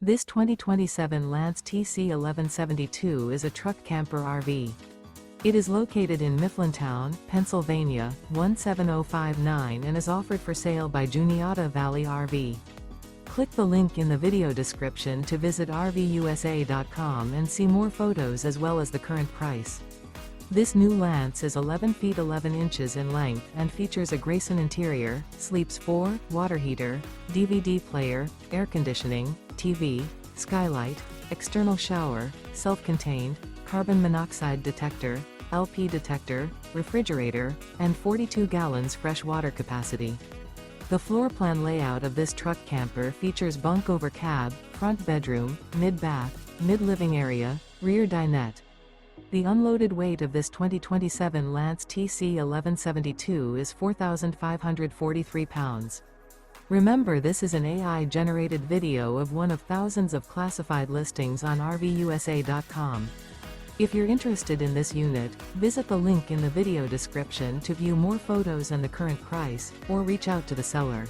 This 2027 Lance TC1172 is a truck camper RV. It is located in Mifflintown, Pennsylvania, 17059 and is offered for sale by Juniata Valley RV. Click the link in the video description to visit RVUSA.com and see more photos as well as the current price. This new Lance is 11 feet 11 inches in length and features a Grayson interior, sleeps 4, water heater, DVD player, air conditioning, TV, Skylight, external shower, self-contained, carbon monoxide detector, LP detector, refrigerator, and 42 gallons fresh water capacity. The floor plan layout of this truck camper features bunk over cab, front bedroom, mid-bath, mid-living area, rear dinette. The unloaded weight of this 2027 Lance TC1172 is 4,543 pounds. Remember, this is an AI-generated video of one of thousands of classified listings on RVUSA.com. If you're interested in this unit, visit the link in the video description to view more photos and the current price, or reach out to the seller.